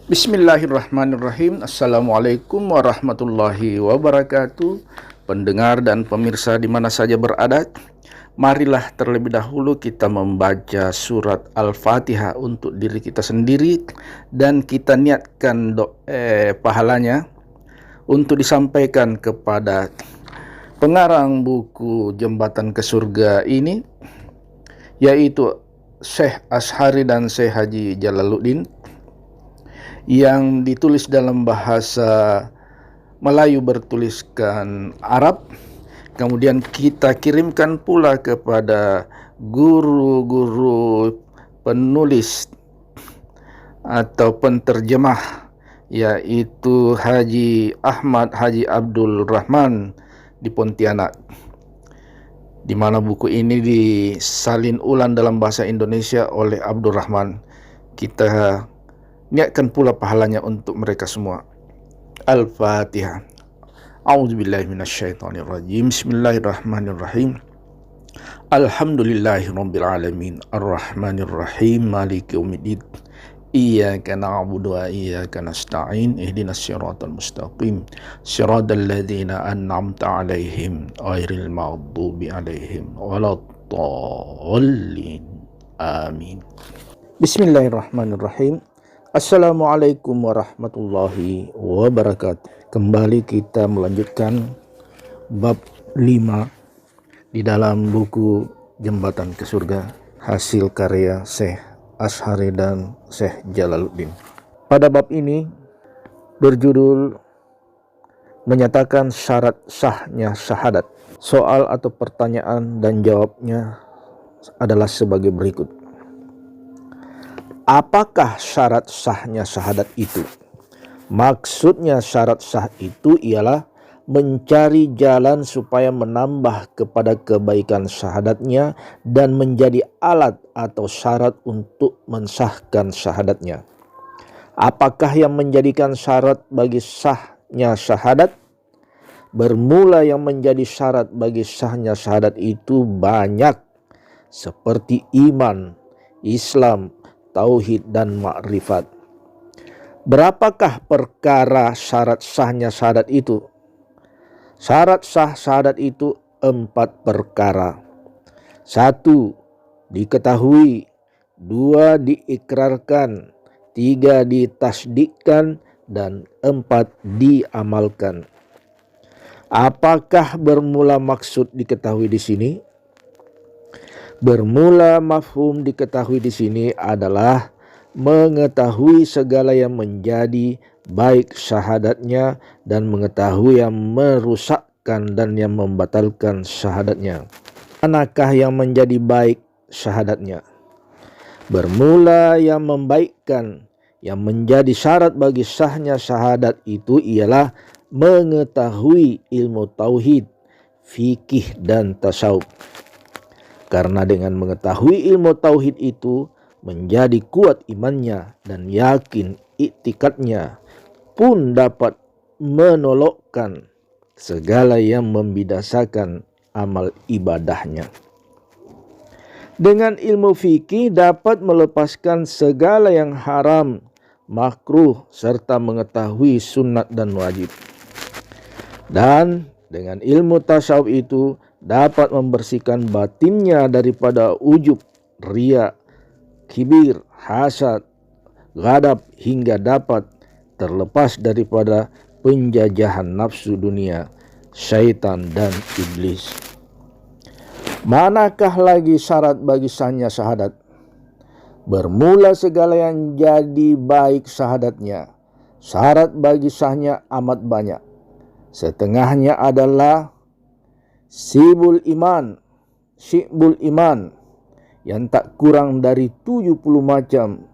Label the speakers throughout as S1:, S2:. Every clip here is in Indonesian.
S1: Bismillahirrahmanirrahim. Assalamualaikum warahmatullahi wabarakatuh. Pendengar dan pemirsa di mana saja berada, marilah terlebih dahulu kita membaca surat Al-Fatihah untuk diri kita sendiri dan kita niatkan pahalanya untuk disampaikan kepada pengarang buku Jembatan ke Surga ini, yaitu Syekh Ashari dan Syekh Haji Jalaluddin, yang ditulis dalam bahasa Melayu bertuliskan Arab. Kemudian kita kirimkan pula kepada guru-guru penulis atau penterjemah, yaitu Haji Ahmad Haji Abdul Rahman di Pontianak, di mana buku ini disalin ulang dalam bahasa Indonesia oleh Abdul Rahman. Kita niatkan pula pahalanya untuk mereka semua. Al-Fatihah. A'udzubillahi minasyaitonirrajim. Bismillahirrahmanirrahim. Alhamdulillahirabbil alamin. Arrahmanirrahim. Maliki yaumiddin. Iyyaka na'budu wa iyyaka nasta'in. Ihdinas siratal mustaqim. Siratal ladzina an'amta 'alaihim ghairil maghdubi 'alaihim waladdallin. Amin. Bismillahirrahmanirrahim. Assalamualaikum warahmatullahi wabarakatuh. Kembali kita melanjutkan bab 5 di dalam buku Jembatan ke Surga, hasil karya Syekh Ashari dan Syekh Jalaluddin. Pada bab ini berjudul menyatakan syarat sahnya syahadat. Soal atau pertanyaan dan jawabnya adalah sebagai berikut. Apakah syarat sahnya syahadat itu? Maksudnya syarat sah itu ialah mencari jalan supaya menambah kepada kebaikan syahadatnya dan menjadi alat atau syarat untuk mensahkan syahadatnya. Apakah yang menjadikan syarat bagi sahnya syahadat? Bermula yang menjadi syarat bagi sahnya syahadat itu banyak, seperti iman, Islam, tauhid dan makrifat. Berapakah perkara syarat sahnya syahadat itu? Syarat sah syahadat itu 4 perkara. 1. Diketahui. 2. Diikrarkan. 3. Ditasdikkan. Dan 4. Diamalkan. Apakah bermula maksud diketahui di sini? Bermula mafhum diketahui di sini adalah mengetahui segala yang menjadi baik syahadatnya dan mengetahui yang merusakkan dan yang membatalkan syahadatnya. Manakah yang menjadi baik syahadatnya? Bermula yang membaikkan, yang menjadi syarat bagi sahnya syahadat itu ialah mengetahui ilmu tauhid, fikih dan tasawuf. Karena dengan mengetahui ilmu tauhid itu menjadi kuat imannya dan yakin iktikadnya pun dapat menolakkan segala yang membidasakan amal ibadahnya. Dengan ilmu fikih dapat melepaskan segala yang haram, makruh serta mengetahui sunat dan wajib. Dan dengan ilmu tasawuf itu dapat membersihkan batinnya daripada ujub, riya, kibir, hasad, ghadab hingga dapat terlepas daripada penjajahan nafsu dunia, syaitan dan iblis. Manakah lagi syarat bagi sahnya syahadat? Bermula segala yang jadi baik syahadatnya. Syarat bagi sahnya amat banyak. Setengahnya adalah Syibul iman yang tak kurang dari 70 macam,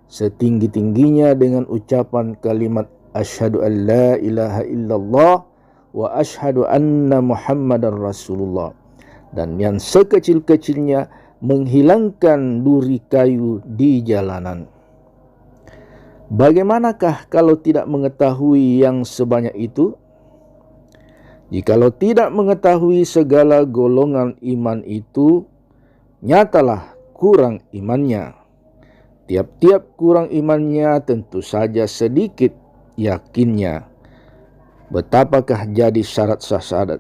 S1: setinggi-tingginya dengan ucapan kalimat asyhadu an la ilaha illallah wa asyhadu anna muhammadar rasulullah, dan yang sekecil-kecilnya menghilangkan duri kayu di jalanan. Bagaimanakah kalau tidak mengetahui yang sebanyak itu? Jikalau tidak mengetahui segala golongan iman itu, nyatalah kurang imannya. tiap-tiap kurang imannya tentu saja sedikit yakinnya. Betapakah jadi syarat sah syahadat?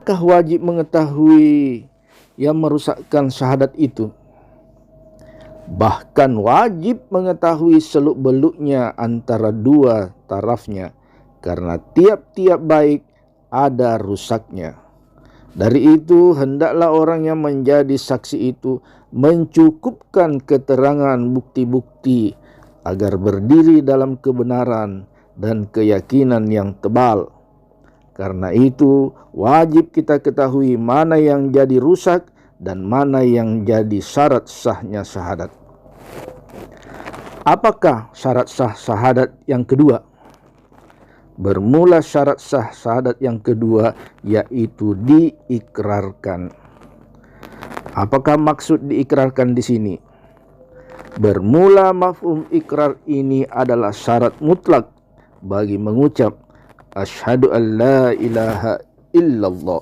S1: Apakah wajib mengetahui yang merusakkan syahadat itu? Bahkan wajib mengetahui seluk-beluknya antara dua tarafnya, karena tiap-tiap baik ada rusaknya. Dari itu hendaklah orang yang menjadi saksi itu mencukupkan keterangan bukti-bukti agar berdiri dalam kebenaran dan keyakinan yang tebal. Karena itu wajib kita ketahui mana yang jadi rusak dan mana yang jadi syarat sahnya syahadat. Apakah syarat sah syahadat yang kedua? Bermula syarat sah syahadat yang kedua yaitu diikrarkan. Apakah maksud diikrarkan di sini? Bermula mafhum ikrar ini adalah syarat mutlak bagi mengucap asyhadu an la ilaha illallah.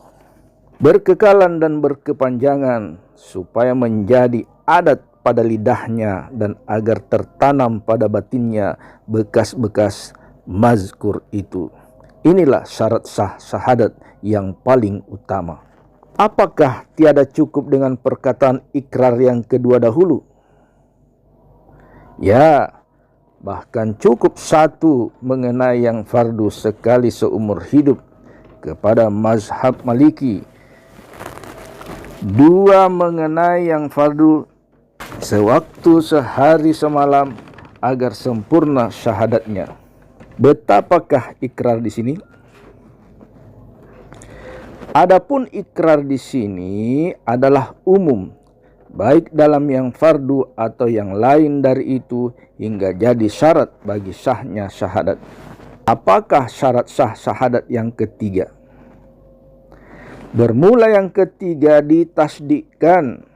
S1: Berkekalan dan berkepanjangan supaya menjadi adat pada lidahnya dan agar tertanam pada batinnya bekas-bekas mazkur itu. Inilah syarat sah syahadat yang paling utama. Apakah tiada cukup dengan perkataan ikrar yang kedua dahulu? Ya, bahkan cukup satu mengenai yang fardu sekali seumur hidup kepada mazhab Maliki, dua mengenai yang fardu sewaktu sehari semalam agar sempurna syahadatnya. Betapakah ikrar di sini? Adapun ikrar di sini adalah umum, baik dalam yang fardu atau yang lain dari itu, hingga jadi syarat bagi sahnya syahadat. Apakah syarat sah syahadat yang ketiga? Bermula yang ketiga ditasdikkan.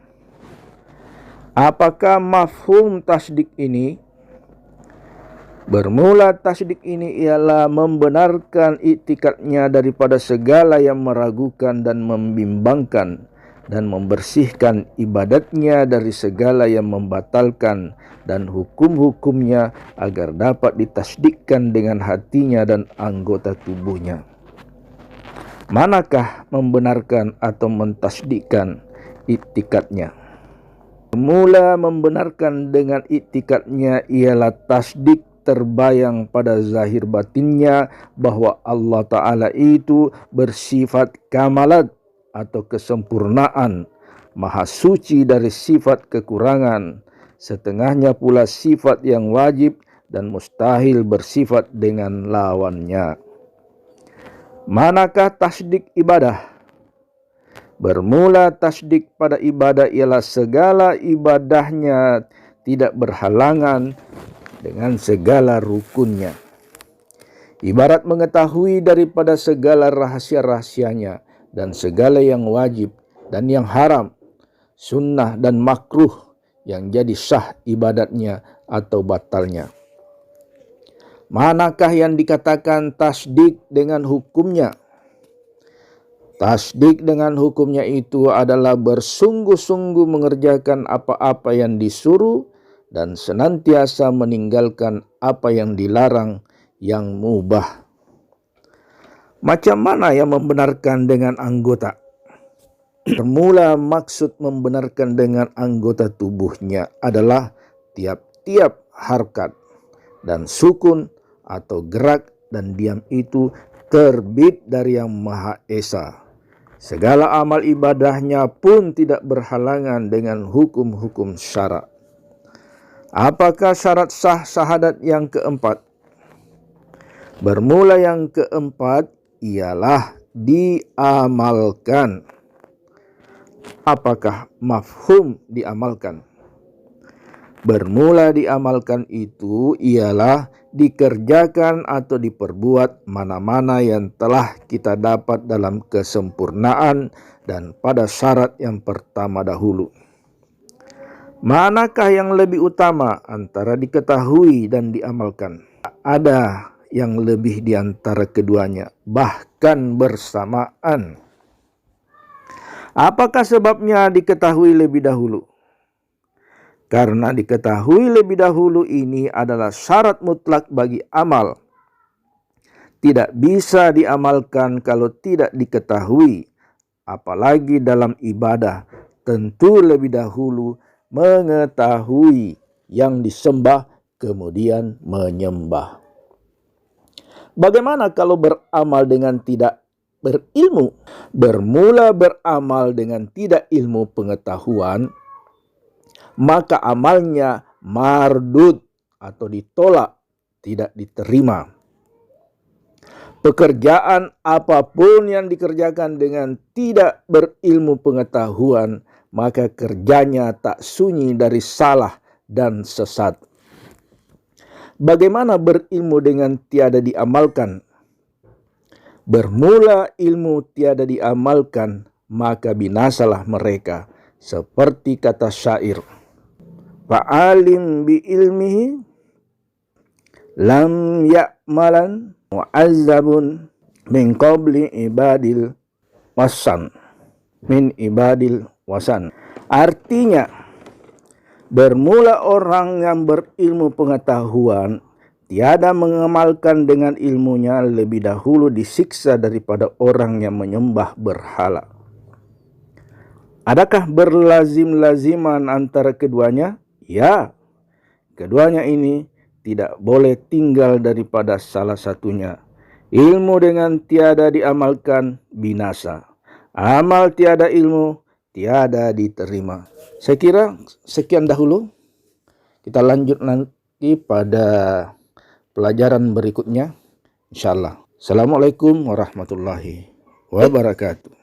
S1: Apakah mafhum tasdik ini? Bermula tasdik ini ialah membenarkan iktikadnya daripada segala yang meragukan dan membimbangkan, dan membersihkan ibadatnya dari segala yang membatalkan dan hukum-hukumnya agar dapat ditasdikkan dengan hatinya dan anggota tubuhnya. Manakah membenarkan atau mentasdikkan iktikadnya? Bermula membenarkan dengan iktikadnya ialah tasdik terbayang pada zahir batinnya bahwa Allah Ta'ala itu bersifat kamalat atau kesempurnaan, maha suci dari sifat kekurangan, setengahnya pula sifat yang wajib dan mustahil bersifat dengan lawannya. Manakah tasdik ibadah? Bermula tasdik pada ibadah ialah segala ibadahnya tidak berhalangan dengan segala rukunnya. Ibarat mengetahui daripada segala rahasia-rahasianya dan segala yang wajib dan yang haram, sunnah dan makruh yang jadi sah ibadatnya atau batalnya. Manakah yang dikatakan tasdik dengan hukumnya? Tasdik dengan hukumnya itu adalah bersungguh-sungguh mengerjakan apa-apa yang disuruh dan senantiasa meninggalkan apa yang dilarang yang mubah. Macam mana yang membenarkan dengan anggota? Bermula maksud membenarkan dengan anggota tubuhnya adalah tiap-tiap harkat dan sukun atau gerak dan diam itu terbit dari Yang Maha Esa. Segala amal ibadahnya pun tidak berhalangan dengan hukum-hukum syarak. Apakah syarat sah syahadat yang keempat? Bermula yang keempat ialah diamalkan. Apakah mafhum diamalkan? Bermula diamalkan itu ialah dikerjakan atau diperbuat mana-mana yang telah kita dapat dalam kesempurnaan dan pada syarat yang pertama dahulu. Manakah yang lebih utama antara diketahui dan diamalkan? Ada yang lebih di antara keduanya, bahkan bersamaan. Apakah sebabnya diketahui lebih dahulu? Karena diketahui lebih dahulu ini adalah syarat mutlak bagi amal. Tidak bisa diamalkan kalau tidak diketahui. Apalagi dalam ibadah, tentu lebih dahulu mengetahui yang disembah kemudian menyembah. Bagaimana kalau beramal dengan tidak berilmu? Bermula beramal dengan tidak ilmu pengetahuan, maka amalnya mardud atau ditolak, tidak diterima. Pekerjaan apapun yang dikerjakan dengan tidak berilmu pengetahuan, maka kerjanya tak sunyi dari salah dan sesat. Bagaimana berilmu dengan tiada diamalkan? Bermula ilmu tiada diamalkan, maka binasalah mereka. Seperti kata syair, fa'alim bi ilmihi lam ya'malan mu'azzabun min qabli ibadil wasan. Artinya, bermula orang yang berilmu pengetahuan tiada mengamalkan dengan ilmunya lebih dahulu disiksa daripada orang yang menyembah berhala. Adakah berlazim-laziman antara keduanya? Ya, keduanya ini tidak boleh tinggal daripada salah satunya. Ilmu dengan tiada diamalkan binasa. Amal tiada ilmu tiada diterima. Saya kira sekian dahulu. Kita lanjut nanti pada pelajaran berikutnya, insyaallah. Assalamualaikum warahmatullahi wabarakatuh.